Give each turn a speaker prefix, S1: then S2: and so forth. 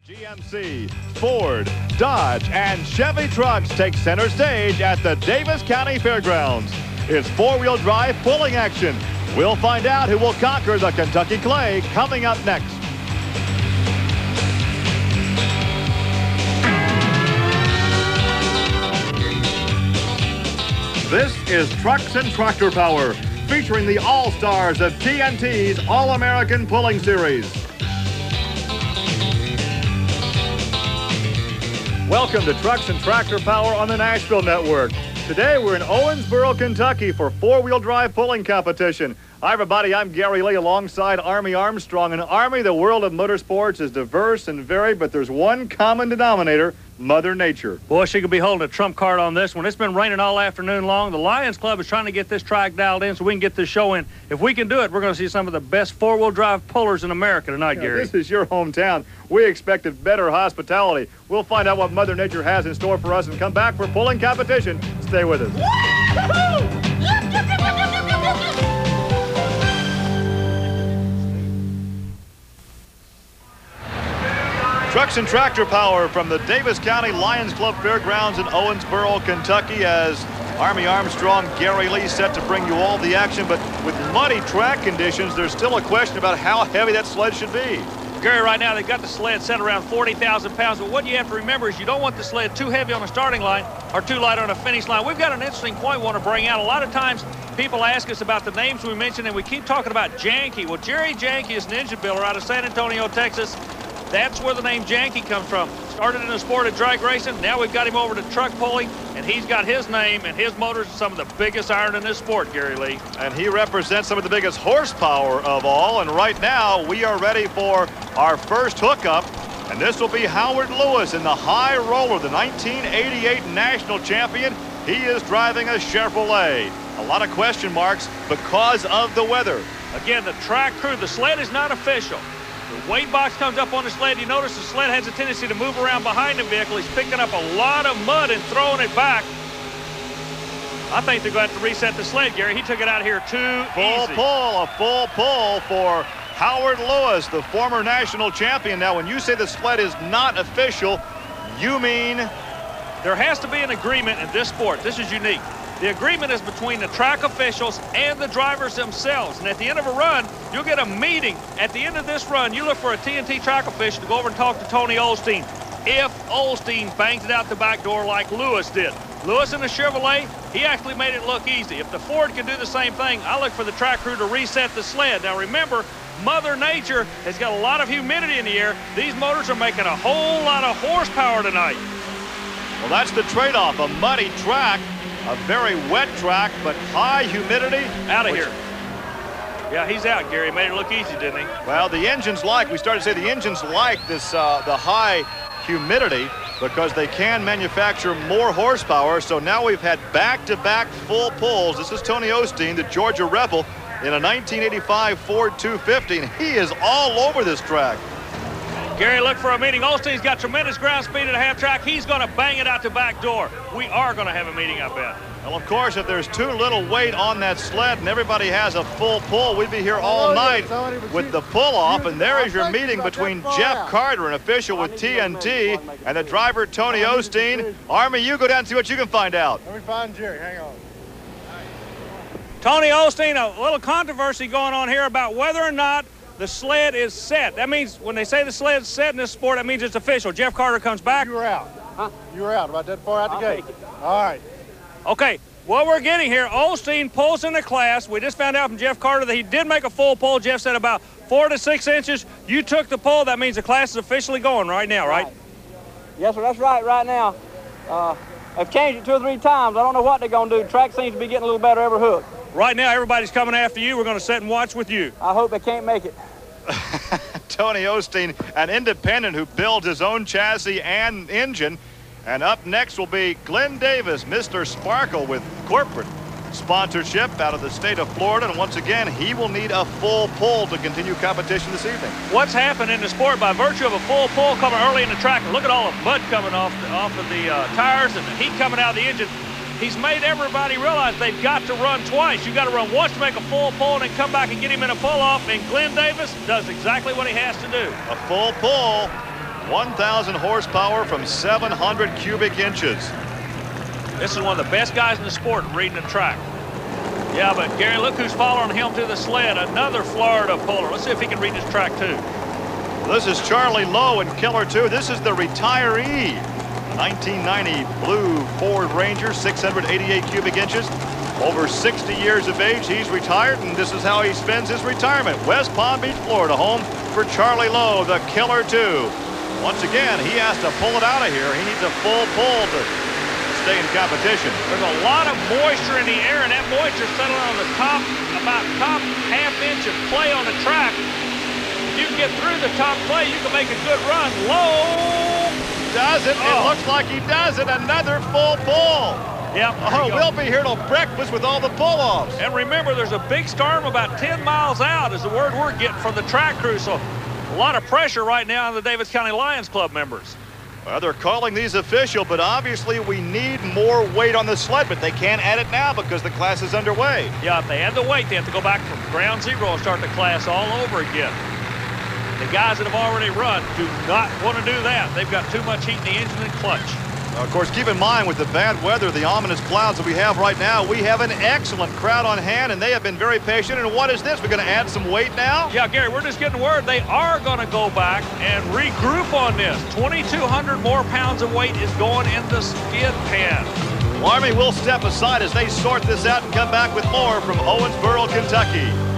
S1: GMC, Ford, Dodge, and Chevy trucks take center stage at the Daviess County Fairgrounds. It's four-wheel drive pulling action. We'll find out who will conquer the Kentucky Clay coming up next. This is Trucks and Tractor Power, featuring the all-stars of TNT's All-American Pulling Series. Welcome to Trucks and Tractor Power on the Nashville Network. Today we're in Owensboro, Kentucky for four-wheel drive pulling competition. Hi everybody, I'm Gary Lee alongside Army Armstrong. In Army, the world of motorsports is diverse and varied, but there's one common denominator: Mother Nature.
S2: Boy, she could be holding a trump card on this one. It's been raining all afternoon long. The Lions Club is trying to get this track dialed in so we can get this show in. If we can do it, we're going to see some of the best four-wheel drive pullers in America tonight, Gary.
S1: This is your hometown. We expected better hospitality. We'll find out what Mother Nature has in store for us and come back for pulling competition. Stay with us. Trucks and Tractor Power from the Daviess County Lions Club Fairgrounds in Owensboro, Kentucky, as Army Armstrong, Gary Lee set to bring you all the action. But with muddy track conditions, there's still a question about how heavy that sled should be.
S2: Gary, right now they've got the sled set around 40,000 pounds, but what you have to remember is you don't want the sled too heavy on the starting line or too light on the finish line. We've got an interesting point we want to bring out. A lot of times people ask us about the names we mentioned, and we keep talking about Janky. Well, Jerry Janky is an engine builder out of San Antonio, Texas. That's where the name Janky comes from. Started in the sport of drag racing. Now we've got him over to truck pulling, and he's got his name and his motors some of the biggest iron in this sport, Gary Lee.
S1: And he represents some of the biggest horsepower of all. And right now we are ready for our first hookup. And this will be Howard Lewis in the high roller, the 1988 national champion. He is driving a Chevrolet. A lot of question marks because of the weather.
S2: Again, the track crew, the sled is not official. The weight box comes up on the sled. You notice the sled has a tendency to move around behind the vehicle. He's picking up a lot of mud and throwing it back. I think they're going to have to reset the sled, Gary. He took it out here too easy.
S1: A full pull for Howard Lewis, the former national champion. Now, when you say the sled is not official, you mean?
S2: There has to be an agreement in this sport. This is unique. The agreement is between the track officials and the drivers themselves. And at the end of a run, you'll get a meeting. At the end of this run, you look for a TNT track official to go over and talk to Tony Osteen. If Osteen bangs it out the back door like Lewis did. Lewis in the Chevrolet, he actually made it look easy. If the Ford can do the same thing, I look for the track crew to reset the sled. Now remember, Mother Nature has got a lot of humidity in the air. These motors are making a whole lot of horsepower tonight.
S1: Well, that's the trade-off, a muddy track. A very wet track, but high humidity.
S2: Out of here. Yeah, he's out, Gary. Made it look easy, didn't he?
S1: Well, the engines we started to say the engines like this, the high humidity, because they can manufacture more horsepower. So now we've had back-to-back full pulls. This is Tony Osteen, the Georgia Rebel, in a 1985 Ford 250, and he is all over this track.
S2: Gary, look for a meeting. Osteen's got tremendous ground speed at a half track. He's going to bang it out the back door. We are going to have a meeting, I bet.
S1: Well, of course, if there's too little weight on that sled and everybody has a full pull, we'd be here all night with the pull-off. And there is your meeting between Jeff Carter, an official with TNT, and the driver, Tony Osteen. Army, you go down and see what you can find out.
S3: Let me find Jerry. Hang on.
S2: Tony Osteen, a little controversy going on here about whether or not the sled is set. That means when they say the sled's set in this sport, that means it's official. Jeff Carter comes back.
S3: You were out. Huh? You were out about that far out the gate. All right.
S2: Okay, what we're getting here, Osteen pulls in the class. We just found out from Jeff Carter that he did make a full pull. Jeff said about 4 to 6 inches. You took the pull. That means the class is officially going right now, right?
S4: Yes, sir, that's right now. I've changed it 2 or 3 times. I don't know what they're going to do. The track seems to be getting a little better every hook.
S2: Right now, everybody's coming after you. We're going to sit and watch with you.
S4: I hope they can't make it.
S1: Tony Osteen, an independent who builds his own chassis and engine. And up next will be Glenn Davis, Mr. Sparkle, with corporate sponsorship out of the state of Florida. And once again, he will need a full pull to continue competition this evening.
S2: What's happened in the sport by virtue of a full pull coming early in the track, and look at all the mud coming off of the tires and the heat coming out of the engine. He's made everybody realize they've got to run twice. You've got to run once to make a full pull and then come back and get him in a pull-off, and Glenn Davis does exactly what he has to do.
S1: A full pull. 1,000 horsepower from 700 cubic inches.
S2: This is one of the best guys in the sport reading the track. Yeah, but Gary, look who's following him to the sled. Another Florida puller. Let's see if he can read this track too.
S1: This is Charlie Lowe in Killer 2. This is the retiree. 1990 blue Ford Ranger, 688 cubic inches. Over 60 years of age, he's retired, and this is how he spends his retirement. West Palm Beach, Florida, home for Charlie Lowe, the Killer 2. Once again, he has to pull it out of here. He needs a full pull to stay in competition.
S2: There's a lot of moisture in the air, and that moisture settling on the top, about top half inch of clay on the track. If you can get through the top clay, you can make a good run. Low.
S1: Does it? It looks like he does it. Another full pull.
S2: Yep.
S1: Oh, we'll be here till breakfast with all the pull-offs.
S2: And remember, there's a big storm about 10 miles out is the word we're getting from the track crew. So a lot of pressure right now on the Daviess County Lions Club members.
S1: Well, they're calling these official, but obviously we need more weight on the sled, but they can't add it now because the class is underway.
S2: Yeah, if they add the weight, they have to go back from ground zero and start the class all over again. The guys that have already run do not want to do that. They've got too much heat in the engine and clutch.
S1: Of course, keep in mind with the bad weather, the ominous clouds that we have right now, we have an excellent crowd on hand, and they have been very patient. And what is this? We're going to add some weight now?
S2: Yeah, Gary, we're just getting word they are going to go back and regroup on this. 2,200 more pounds of weight is going in the skid pan.
S1: Army will step aside as they sort this out and come back with more from Owensboro, Kentucky.